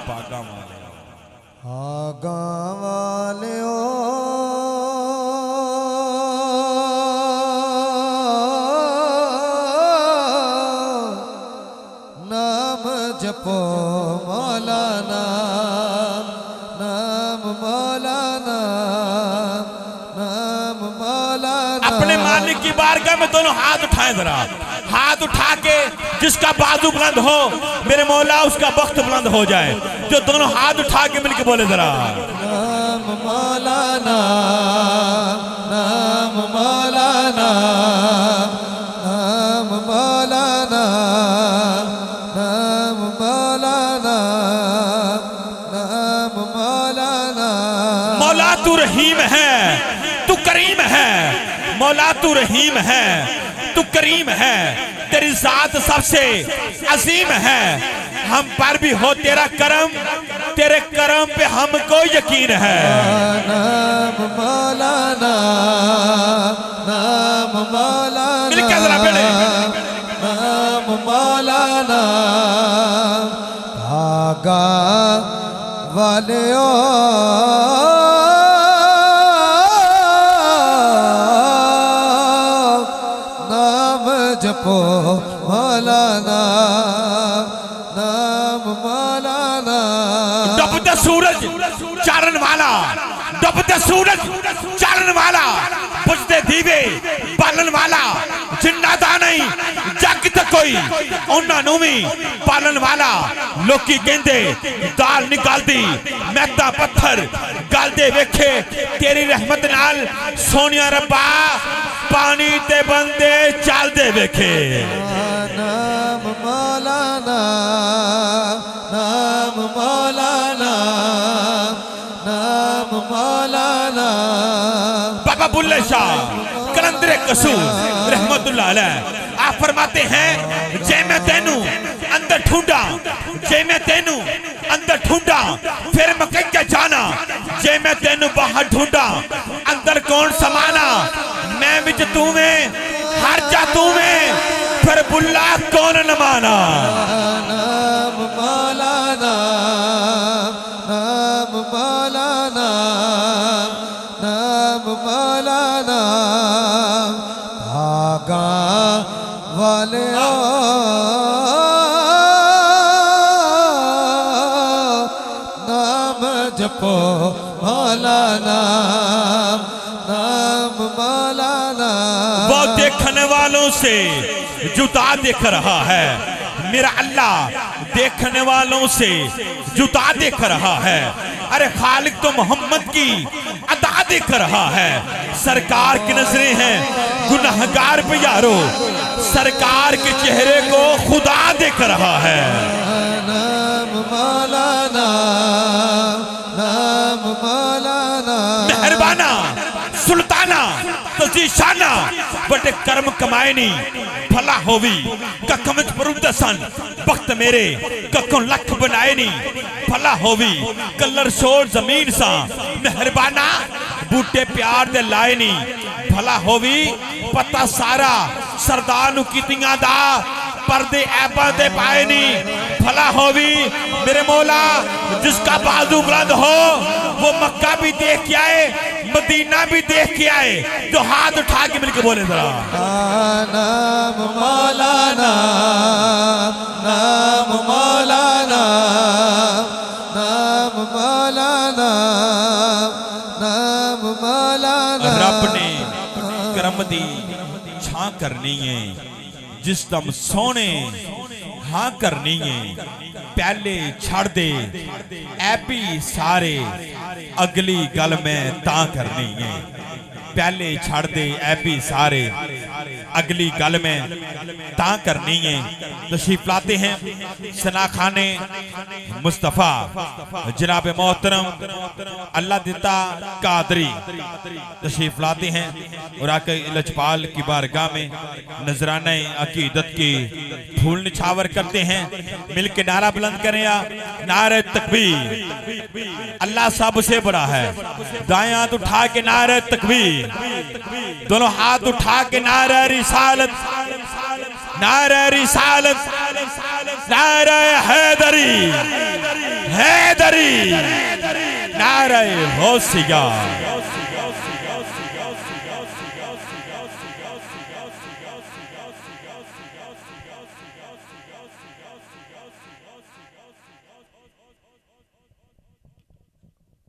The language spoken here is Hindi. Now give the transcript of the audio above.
पागा वाले आगा वाले ओ नाम जपो मौलाना, नाम मौलाना, नाम मौलाना। अपने मालिक की बारगाह में दोनों हाथ उठाएं जरा, हाथ उठा के जिसका बाजू बुलंद हो मेरे मौला उसका वक्त बुलंद हो जाए। जो दोनों हाथ उठा के मिलके बोले जरा नाम मौलाना, नाम मौलाना, नाम मौलाना, नाम मौलाना, नाम मौलाना। मौला तू रहीम है, तू करीम है, मौला तू रहीम है, तू करीम है, तेरी जात सबसे अजीम है। हम पर भी हो तेरा करम, तेरे करम पे हमको यकीन है। नाम मौलाना, नाम मौलाना, मिलके जरा बेटे। नाम मौलाना। भागा वाले ओ नाम जपो मौलाना, नाम मौलाना। डूबते सूरज चारण वाला, डूबते सूरज चारण वाला, बुझते दीवे बालन वाला, जिन्नादा नहीं जग ते कोई उन्होंने भी पालन वाला। लोकी कहते दाल निकालती मैदा पत्थर गलते वेखे, तेरी रहमत नाल सोनिया रब्बा पानी ते बंदे चलते वेखे। नाम मौलाना, नाम मौलाना, नाम मौलाना। बाबा बुल्ले शाह कलंदरे कसूर रहमतुल्लाह अलैह आप फरमाते हैं जे मैं तेनू अंदर ढूंढा, जे मैं तेनू अंदर ढूंढा फिर मैं कह जाना, जे मैं तेनू बाहर ढूंढा अंदर कौन समाना। मैं विच तू में हर जा तू में फिर बुल्ला कौन न माना। नाम मौलाना, नाम मौलाना, नाम मौलाना। भागा वाले ओ नाम जपो मौलाना, नाम मौलाना। वो देखने वालों से जुदा देख रहा है, मेरा अल्लाह देखने वालों से जुदा देख रहा है। अरे खालिक तो मोहम्मद की अदा देख रहा है। सरकार की नजरें हैं गुनाहगार पे यारो, सरकार के चेहरे को खुदा देख रहा है। नाम मौलाना, नाम मौलाना। मेहरबाना सुल्ताना तजीशाना बटे कर्म कमाए नहीं भला होवी कखम परुद सन वक्त मेरे कखों लख बनाए नहीं भला होवी कलर शोर जमीन सा मेहरबाना बूटे प्यार दे लाए नहीं भला होवी पता सारा सरदार नु कीतियां दा पर्दे ऐबा दे पाए नहीं भला होवी मेरे मौला जिसका बाजू बुलंद हो वो मक्का भी देख के आए मदीना भी देख के आए। जो हाथ उठा के मिलके बोले जरा नाम मौलाना, नाम मौलाना, नाम मौलाना, नाम मौलाना। रब ने करम दी छां करनी है जिस दम सोने हाँ करनी है पहले छड़ दे ऐपी सारे अगली गल में ता करनी है पहले छड़ दे ऐपी सारे अगली गल में ता करनी है। तशरीफ लाते हैं सना खाने मुस्तफ़ा जनाब मोहतरम अल्लाह दिता कादरी तशरीफ लाते हैं और आके लजपाल की बारगाह में नजराना अकीदत की फूल निछावर करते हैं। मिलके नारा बुलंद करें या नारे तकबीर। अल्लाह सबसे बड़ा है। दाएं हाथ उठा के नारे तकबीर, दोनों हाथ उठा के नारे रिसालत, नारे रिसालत, नारे हैदरी है हैदरी नारे होशिया